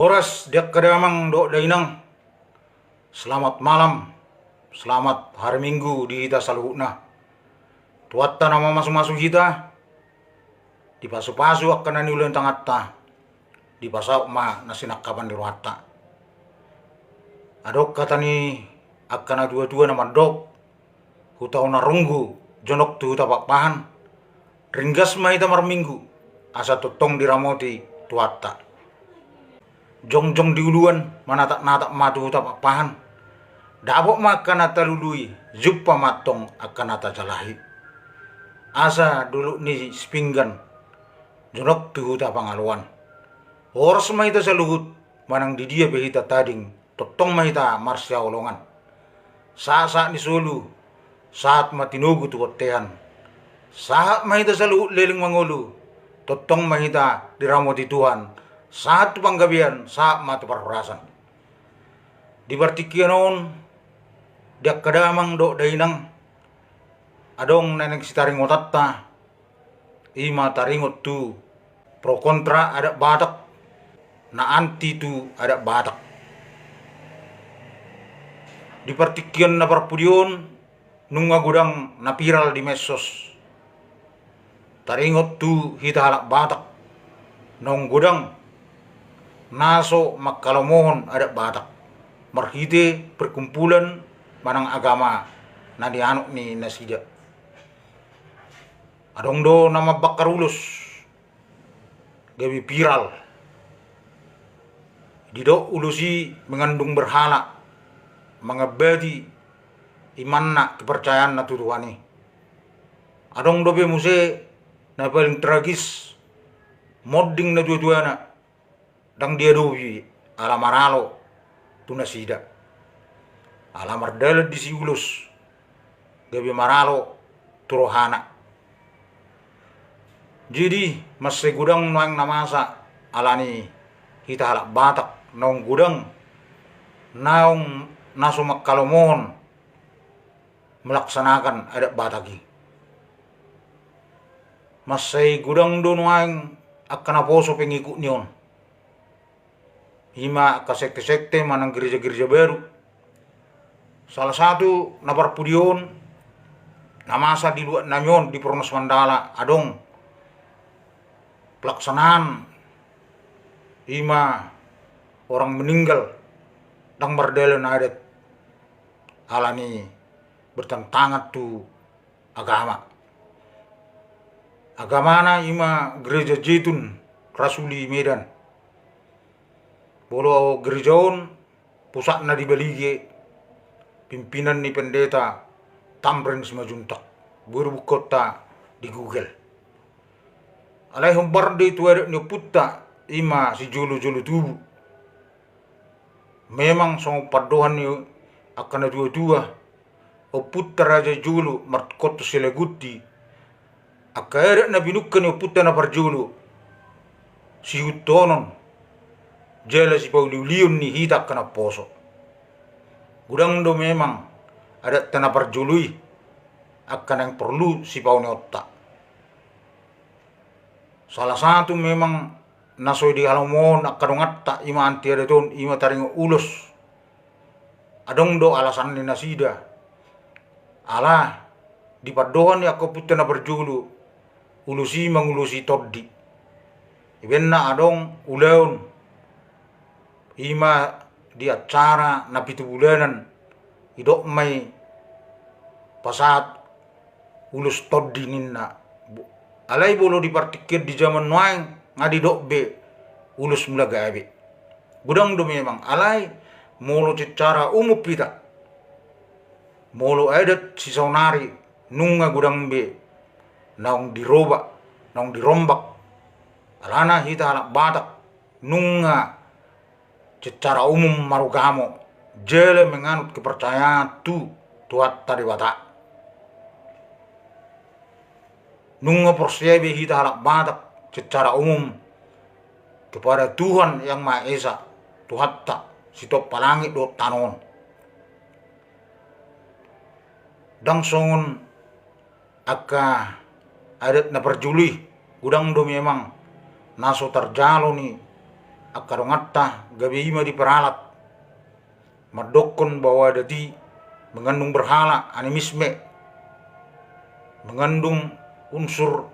Oras diak kadamang do dainang. Selamat malam. Selamat hari Minggu di kita saluhna. Tuatta nama masuk-masuk kita. Di pasu-pasu akan nani ulen tangatta. Di pasau ma nasinak kapan di ruatta. Adok kata ni akan dua-dua nama dok. Hutau na runggu. Jonok tu tapak pahan. Ringgas ma ita mar minggu. Asa tutong diramoti tuatta. Jong-jong diuluan manatak-natak matu tapak pahan. Dabok makan nata lului, juppa matong akan nata jalahi. Asa dulu ni spinggan, jonok tuhu ta pangaluan. Oras mahita sa luhut, manang di dia behita tading, totong mahita marsya olongan. Saat ni sulu, saat matinugu tuwatehan. Saat mahita sa luhut leling mangulu, totong mahita diramoti Tuhan. Saat panggabian, saat matu perperasan. Di bartikian on, diak kadamang do dainang, adong neneng si taringot tatta, ima taringot tu, pro kontra ada batak, na anti tu ada batak. Di partikian na parpudion, nunga gudang na piral di mesos. Taringot tu hita halak batak, nong gudang, naso makalomohon ada batak. Marhite perkumpulan manang agama na dianok ni nasida. Adong do nama bakarulus gabi piral. Dido ulusi mengandung berhala, mengabadi imanna kepercayaan na tutuani. Adong do be muse na paling tragis modding na dua-duana dang dia dobi ala maralo tunasida. Alamar dalat di siulus gabi maralo turohana. Jadi masih gudang noang namasa alani kita halak batak naung gudang naung naso makkalomon melaksanakan adat bataki. Masih gudang do noang akan aposo pengikut nion. Hima ka sekte-sekte manang gereja-gereja baru. Salah satu na parpudion namasa di luar nanyon di Pernos Mandala adong pelaksanaan hima orang meninggal dang berdelen adat alani bertentangan tu agama. Agamana hima gereja Jetun Rasuli Medan. Bolo gerejaon pusat na di Balige, pimpinan ni pendeta Tamrin Simajuntak, buru kota di Google. Alay humbarde tuwere ni putta ima si julu-julu tubu. Memang song padohan ni akan dua-dua o putta raja julu martkot sila gutti. Akere na binukkan ni putta na parjulu si hutonon. Jela si Pauliuliun ni hita kena poso. Gudang do memang ada tanah perjului akan yang perlu si Pauni otak. Salah satu memang naso di halamon akan ngatta ima anti ada ton ima taring ulus. Adong do alasan ni nasida. Ala di padohan ya ko putena berjulu ulusi mangulusi toddi. Ibenna adong uleun ima di acara na 7 bulanan idok may pasat ulus toddi ninna. Alay bolo di partikir di zaman nuang ngadi dok be ulus mulaga abe. Gudang do memang alay molo secara umum pita. Molo adat si saunari nunga gudang be naung diroba naung dirombak. Alana hita halak batak nunga secara umum marugamo jele menganut kepercayaan tu tuat tadi watak. Nunga persiabi hita halak batak secara umum kepada Tuhan yang Maha Esa Tuhan tak sitop palangit do tanon. Dang songon aka adat na perjuli gudang do memang naso terjalo ni akadongatta gabe ima diperalat madokon bahwa dadi mengandung berhala animisme, mengandung unsur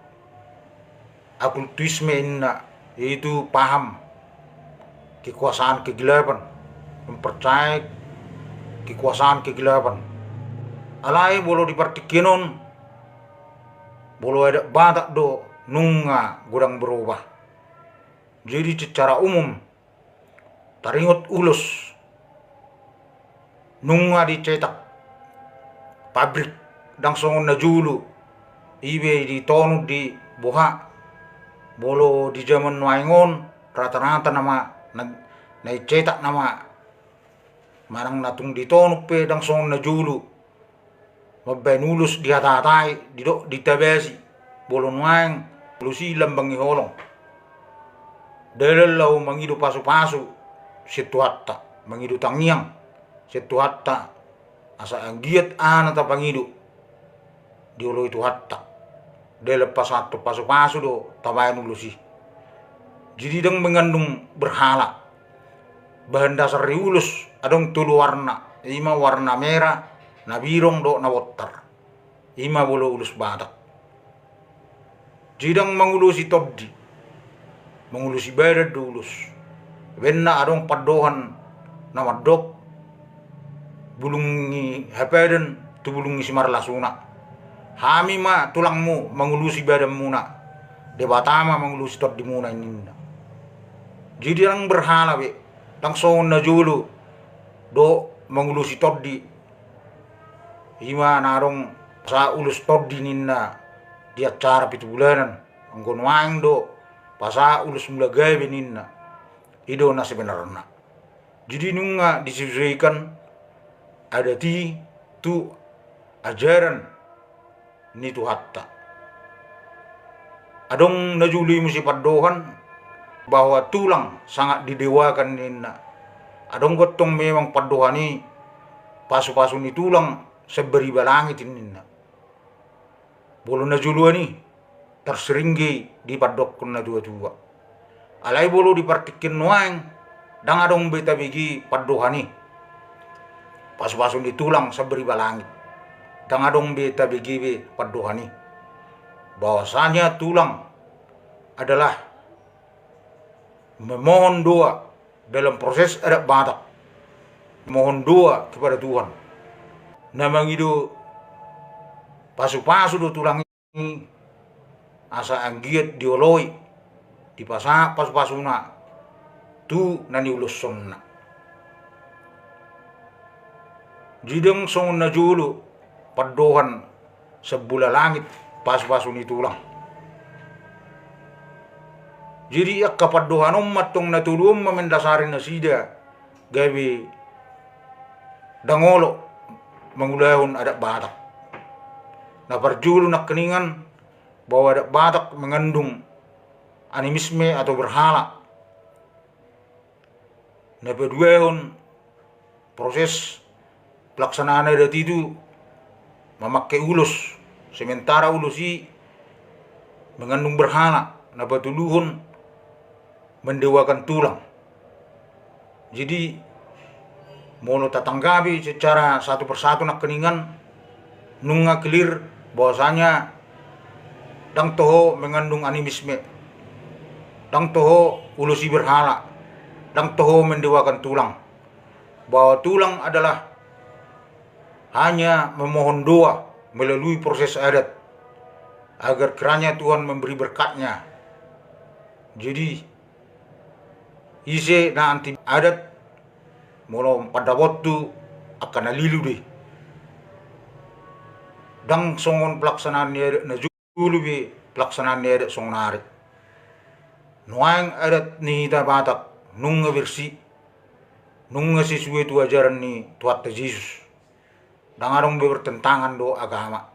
okultisme inna, yaitu paham kekuasaan kegelapan, mempercayai kekuasaan kegelapan. Alai bolo dipartikenon bolo ada batak do nunga gudang berubah. Jadi secara umum taringot ulus nunga dicetak pabrik dang songon na julu ibe di tonu di boha bolo di zaman waingon rata-rata nama na cetak nama marang natung di tonu pe dang songon na julu mabay nulus di hatatay di tabesi bolo nuang lusi lambang iholong delalaw mangidu pasu-pasu situata mangidu tangiang situata asa ang giat ana ta pangidu diulo itu hatta delepas satu pasu-pasu do tabayan ulusi. Jadi dang mengandung berhala bahan dasar riulus adong tulu warna ima warna merah na birong do na wotar ima bolo ulus badak. Jidang mangulusi toddi mangulusi badat dulus benna adong padohan na madok bulungi hapeden tu bulungi simar lasuna hami ma tulangmu mangulusi badam muna debatama mangulusi toddi muna ininna. Jadi ang berhala be langsung na julu do mangulusi toddi ima narong sa ulus toddi ninna di acara pitu bulanan anggon waing do pasa ulus mulagay beninna ido na sebenarnya. Jadi nunga disesuaikan ada tu ajaran ni tu hatta adong najuli musi padohan bahwa tulang sangat didewakan ninna adong gotong memang padohan ni pasu-pasu ni tulang seberi balangit ninna bolo najulu ni terseringgi di padokon na dua-dua alai bolo dipartikin nuang dang adong beta bigi padohan ni pasu-pasu di tulang seberi balangit dang adong beta bigi padohan ni bahwasanya tulang adalah memohon doa dalam proses ada badak mohon doa kepada Tuhan namang itu pasu-pasu do tulang ini asa anggiat dioloi dipasa pasu-pasuna tu nani ulus sonna jidang song na julu padohan sebula langit pasu-pasu ni tulang. Jadi kapadohan umat tong natulum memendasari na sida gabi dangolo mangulahon ada batak. Na parjulu nak keningan bahwa ada batak mengandung animisme atau berhala. Na peduehon proses pelaksanaan adat itu memakai ulus sementara ulusi mengandung berhala na batuluhon mendewakan tulang. Jadi mono tatanggabi secara satu persatu nak keningan nunga clear bahwasanya dang toho mengandung animisme dang toho ulusi berhala dang toho mendewakan tulang bahwa tulang adalah hanya memohon doa melalui proses adat agar kiranya Tuhan memberi berkatnya. Jadi ise na anti adat molo pada waktu akan nalilu deh dang songon pelaksanaan adat na julu be pelaksanaan adat songon arit nuang adat ni batak nunga bersih nunga sesuai tu ajaran ni Tuhan Yesus dangarong bertentangan do agama.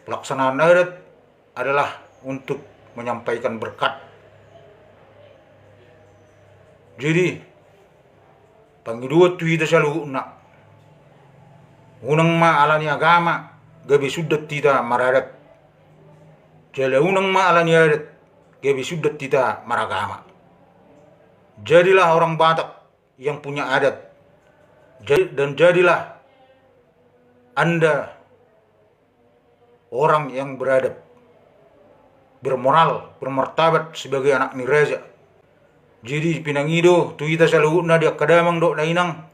Pelaksanaan adat adalah untuk menyampaikan berkat. Jadi pangidua tu ita selalu nak unang ma alani agama gabi sudah tidak maradat. Jala unang ma alani adat gabi sudah tidak maragama. Jadilah orang Batak yang punya adat. Dan jadilah Anda orang yang beradab, bermoral, bermartabat sebagai anak Niraja. Jadi pinangido tuita saluhuna dia kadamang do dainang.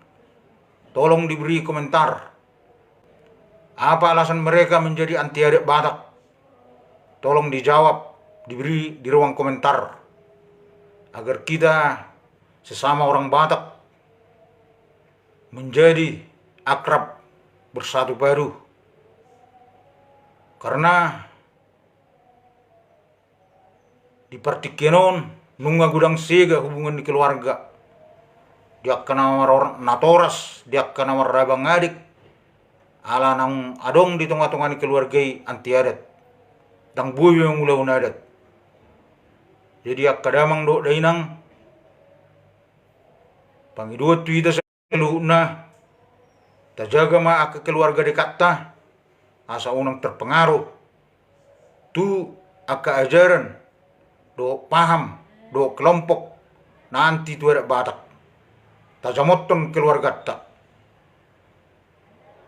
Tolong diberi komentar. Apa alasan mereka menjadi anti adat Batak? Tolong dijawab, diberi di ruang komentar. Agar kita sesama orang Batak menjadi akrab, bersatu padu. Karena di partikenon nunga gudang sega hubungan di keluarga. Dia kena orang natoras, dia kena rabang adik. Ala nang adong di tengah-tengah di keluarga anti adat. Dang buyo yang ulah adat. Jadi akadamang do dainang pangidua tuita sa luhuna tajaga ma ak keluarga dekat ta asa unang terpengaruh tu aka ajaran do paham do kelompok nanti tu ada Batak tajamoton keluarga ta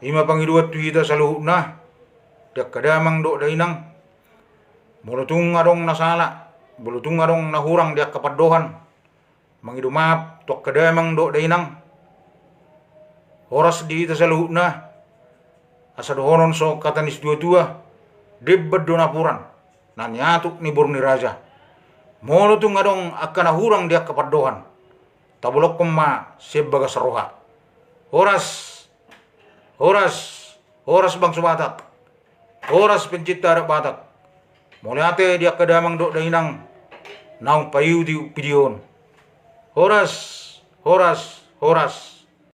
ima pangidua tuita sa luhuna dak kadamang do dainang mulutung adong nasala bulutung adong nahurang dia kapadohan mangidu maap tok kadamang do dainang horas di ita saluhuna asa dohonon so katanis dua-dua debbad do napuran nanyatuk ni Borni Raja mulutung adong akan nahurang dia kapadohan tabulok kema sebaga seroha horas bangsa Batak horas pencipta adat Batak mulai ate dia kadamang do dainang naung payu di videon. Horas.